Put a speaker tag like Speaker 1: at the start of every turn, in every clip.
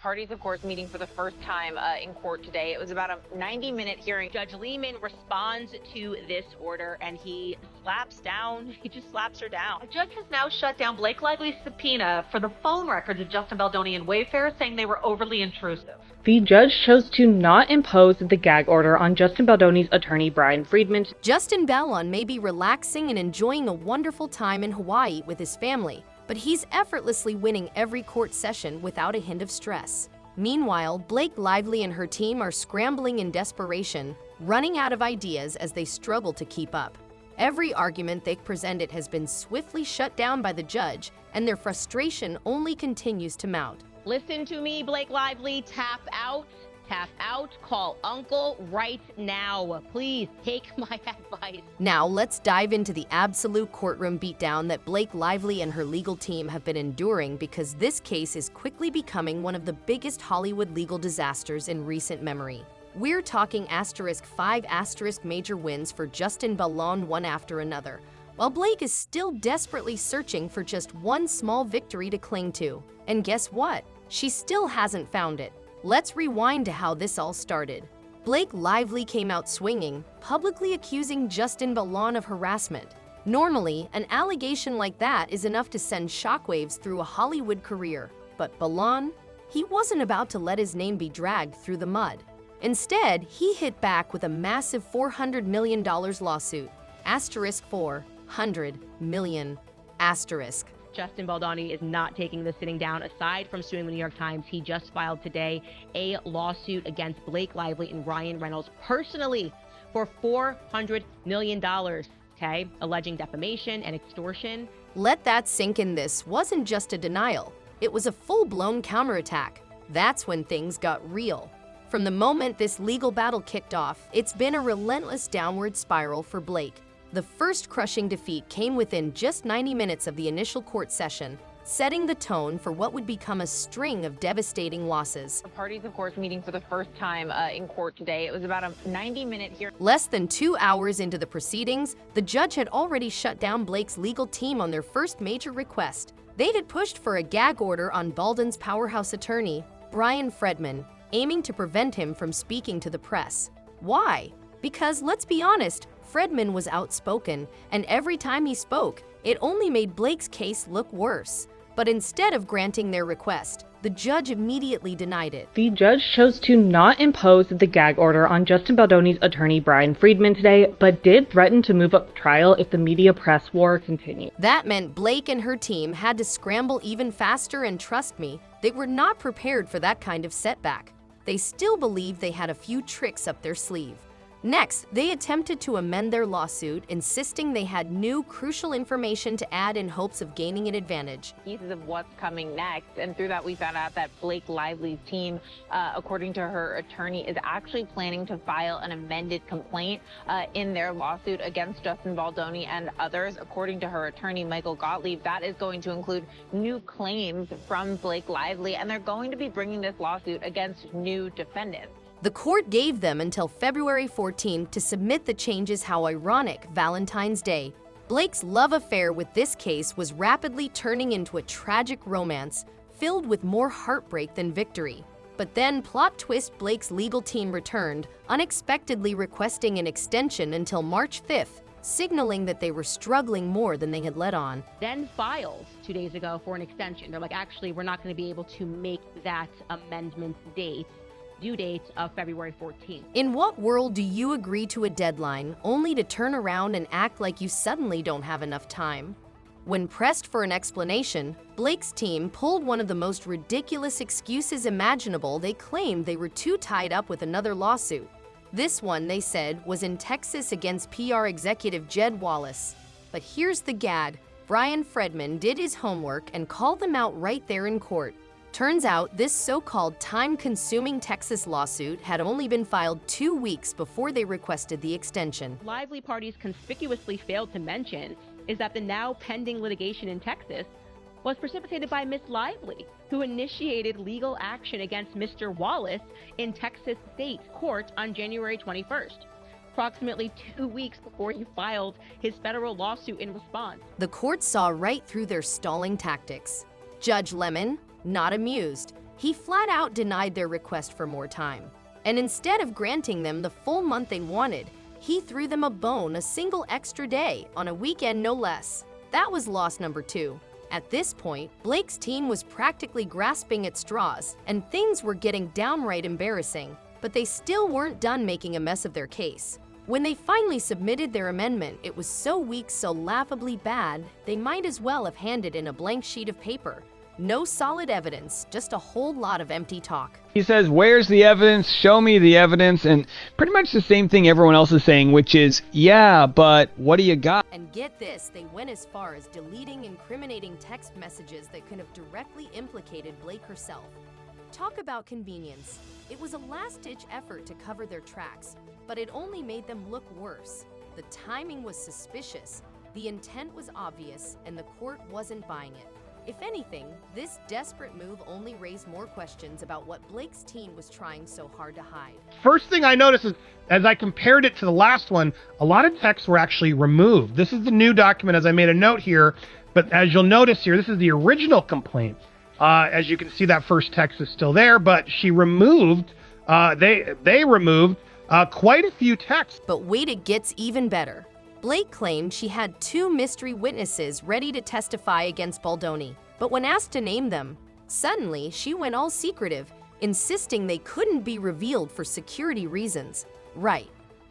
Speaker 1: Parties, of course, meeting for the first time in court today. It was about a 90-minute hearing.
Speaker 2: Judge Lehman responds to this order and he just slaps her down.
Speaker 3: A judge has now shut down Blake Lively's subpoena for the phone records of Justin Baldoni and Wayfair, saying they were overly intrusive.
Speaker 4: The judge chose to not impose the gag order on Justin Baldoni's attorney, Brian Friedman.
Speaker 5: Justin Baldoni may be relaxing and enjoying a wonderful time in Hawaii with his family, but he's effortlessly winning every court session without a hint of stress. Meanwhile, Blake Lively and her team are scrambling in desperation, running out of ideas as they struggle to keep up. Every argument they've presented has been swiftly shut down by the judge, and their frustration only continues to mount.
Speaker 2: Listen to me, Blake Lively. Tap out, call uncle right now. Please take my advice.
Speaker 5: Now let's dive into the absolute courtroom beatdown that Blake Lively and her legal team have been enduring, because this case is quickly becoming one of the biggest Hollywood legal disasters in recent memory. We're talking *5 major wins for Justin Baldoni, one after another, while Blake is still desperately searching for just one small victory to cling to. And guess what? She still hasn't found it. Let's rewind to how this all started. Blake Lively came out swinging, publicly accusing Justin Baldoni of harassment. Normally, an allegation like that is enough to send shockwaves through a Hollywood career. But Baldoni, he wasn't about to let his name be dragged through the mud. Instead, he hit back with a massive $400 million lawsuit. *400 million.
Speaker 2: Justin Baldoni is not taking this sitting down. Aside from suing the New York Times, he just filed today a lawsuit against Blake Lively and Ryan Reynolds personally for $400 million, okay? Alleging defamation and extortion.
Speaker 5: Let that sink in. This wasn't just a denial. It was a full-blown counterattack. That's when things got real. From the moment this legal battle kicked off, it's been a relentless downward spiral for Blake. The first crushing defeat came within just 90 minutes of the initial court session, setting the tone for what would become a string of devastating losses.
Speaker 1: The parties, of course, meeting for the first time in court today. It was about a 90-minute hearing.
Speaker 5: Less than 2 hours into the proceedings, the judge had already shut down Blake's legal team on their first major request. They had pushed for a gag order on Baldoni's powerhouse attorney, Brian Friedman, aiming to prevent him from speaking to the press. Why? Because, let's be honest, Friedman was outspoken, and every time he spoke, it only made Blake's case look worse. But instead of granting their request, the judge immediately denied it.
Speaker 4: The judge chose to not impose the gag order on Justin Baldoni's attorney, Brian Friedman, today, but did threaten to move up the trial if the media press war continued.
Speaker 5: That meant Blake and her team had to scramble even faster, and trust me, they were not prepared for that kind of setback. They still believed they had a few tricks up their sleeve. Next, they attempted to amend their lawsuit, insisting they had new, crucial information to add in hopes of gaining an advantage.
Speaker 1: Pieces of what's coming next, and through that we found out that Blake Lively's team, according to her attorney, is actually planning to file an amended complaint in their lawsuit against Justin Baldoni and others. According to her attorney, Michael Gottlieb, that is going to include new claims from Blake Lively, and they're going to be bringing this lawsuit against new defendants.
Speaker 5: The court gave them until February 14 to submit the changes. How ironic, Valentine's Day. Blake's love affair with this case was rapidly turning into a tragic romance filled with more heartbreak than victory. But then, plot twist, Blake's legal team returned, unexpectedly requesting an extension until March 5th, signaling that they were struggling more than they had let on.
Speaker 2: Then filed 2 days ago for an extension. They're like, actually, we're not going to be able to make that amendment due date of February 14th.
Speaker 5: In what world do you agree to a deadline only to turn around and act like you suddenly don't have enough time? When pressed for an explanation, Blake's team pulled one of the most ridiculous excuses imaginable. They claimed they were too tied up with another lawsuit. This one, they said, was in Texas against PR executive Jed Wallace. But here's the gag. Brian Friedman did his homework and called them out right there in court. Turns out this so-called time-consuming Texas lawsuit had only been filed 2 weeks before they requested the extension.
Speaker 2: Lively parties conspicuously failed to mention is that the now pending litigation in Texas was precipitated by Miss Lively, who initiated legal action against Mr. Wallace in Texas state court on January 21st. Approximately 2 weeks before he filed his federal lawsuit in response.
Speaker 5: The court saw right through their stalling tactics. Judge Lemon, not amused. he flat out denied their request for more time. And instead of granting them the full month they wanted, he threw them a bone a single extra day, on a weekend no less. That was loss number 2. At this point, Blake's team was practically grasping at straws, and things were getting downright embarrassing. But they still weren't done making a mess of their case. When they finally submitted their amendment, it was so weak, so laughably bad, they might as well have handed in a blank sheet of paper. No solid evidence, just a whole lot of empty talk.
Speaker 6: He says, "Where's the evidence? Show me the evidence." And pretty much the same thing everyone else is saying, which is, yeah, but what do you got?
Speaker 5: And get this, they went as far as deleting incriminating text messages that could have directly implicated Blake herself. Talk about convenience. It was a last-ditch effort to cover their tracks, but it only made them look worse. The timing was suspicious, the intent was obvious, and the court wasn't buying it. If anything, this desperate move only raised more questions about what Blake's team was trying so hard to hide.
Speaker 7: First thing I noticed is, as I compared it to the last one, a lot of texts were actually removed. This is the new document, as I made a note here, but as you'll notice here, this is the original complaint. As you can see, that first text is still there, but she removed, they removed quite a few texts.
Speaker 5: But wait, it gets even better. Blake claimed she had 2 mystery witnesses ready to testify against Baldoni, but when asked to name them, suddenly she went all secretive, insisting they couldn't be revealed for security reasons. Right.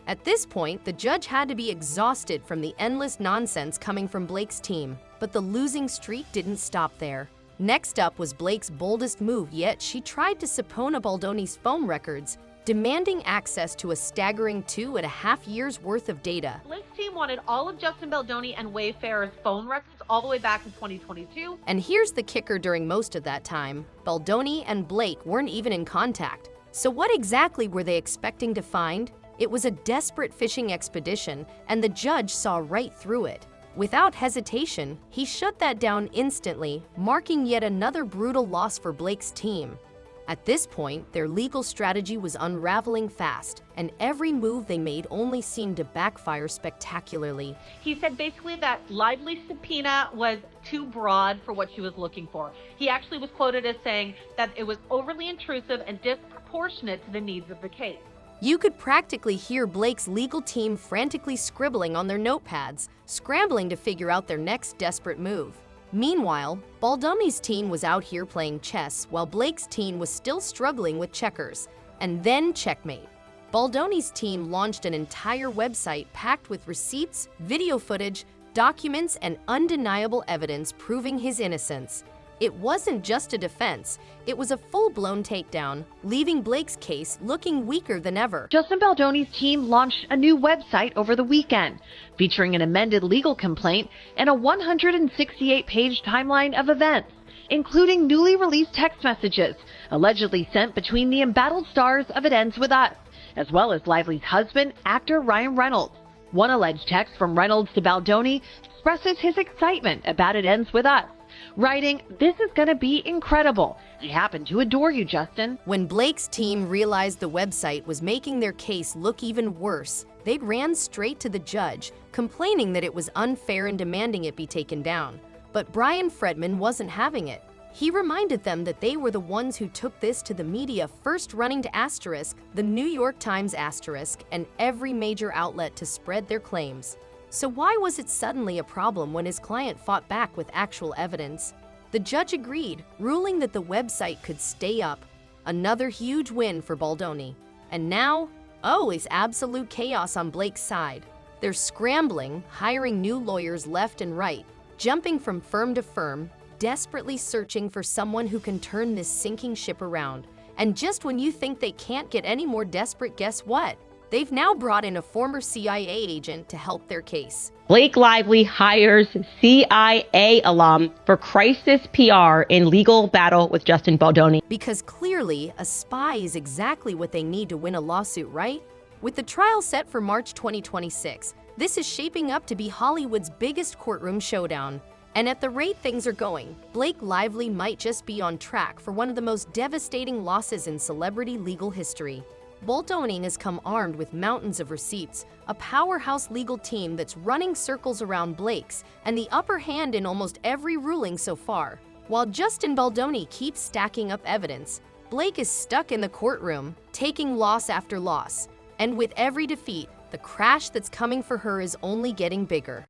Speaker 5: At this point, the judge had to be exhausted from the endless nonsense coming from Blake's team, but the losing streak didn't stop there. Next up was Blake's boldest move yet. She tried to subpoena Baldoni's phone records, demanding access to a staggering 2.5 years worth of data.
Speaker 3: Blake's team wanted all of Justin Baldoni and Wayfarer's phone records all the way back in 2022.
Speaker 5: And here's the kicker: during most of that time, Baldoni and Blake weren't even in contact. So what exactly were they expecting to find? It was a desperate fishing expedition, and the judge saw right through it. Without hesitation, he shut that down instantly, marking yet another brutal loss for Blake's team. At this point, their legal strategy was unraveling fast, and every move they made only seemed to backfire spectacularly.
Speaker 3: He said basically that Lively's subpoena was too broad for what she was looking for. He actually was quoted as saying that it was overly intrusive and disproportionate to the needs of the case.
Speaker 5: You could practically hear Blake's legal team frantically scribbling on their notepads, scrambling to figure out their next desperate move. Meanwhile, Baldoni's team was out here playing chess while Blake's team was still struggling with checkers. And then checkmate. Baldoni's team launched an entire website packed with receipts, video footage, documents, and undeniable evidence proving his innocence. It wasn't just a defense, it was a full-blown takedown, leaving Blake's case looking weaker than ever.
Speaker 8: Justin Baldoni's team launched a new website over the weekend, featuring an amended legal complaint and a 168-page timeline of events, including newly released text messages allegedly sent between the embattled stars of It Ends With Us, as well as Lively's husband, actor Ryan Reynolds. One alleged text from Reynolds to Baldoni expresses his excitement about It Ends With Us, writing, "This is gonna be incredible. I happen to adore you, Justin."
Speaker 5: When Blake's team realized the website was making their case look even worse, they ran straight to the judge, complaining that it was unfair and demanding it be taken down. But Brian Fredman wasn't having it. He reminded them that they were the ones who took this to the media, first running to Asterisk, the New York Times Asterisk, and every major outlet to spread their claims. So why was it suddenly a problem when his client fought back with actual evidence? The judge agreed, ruling that the website could stay up. Another huge win for Baldoni. And now, it's absolute chaos on Blake's side. They're scrambling, hiring new lawyers left and right, jumping from firm to firm, desperately searching for someone who can turn this sinking ship around. And just when you think they can't get any more desperate, guess what? They've now brought in a former CIA agent to help their case.
Speaker 2: Blake Lively hires CIA alum for crisis PR in legal battle with Justin Baldoni.
Speaker 5: Because clearly, a spy is exactly what they need to win a lawsuit, right? With the trial set for March 2026, this is shaping up to be Hollywood's biggest courtroom showdown. And at the rate things are going, Blake Lively might just be on track for one of the most devastating losses in celebrity legal history. Baldoni has come armed with mountains of receipts, a powerhouse legal team that's running circles around Blake's, and the upper hand in almost every ruling so far. While Justin Baldoni keeps stacking up evidence, Blake is stuck in the courtroom, taking loss after loss. And with every defeat, the crash that's coming for her is only getting bigger.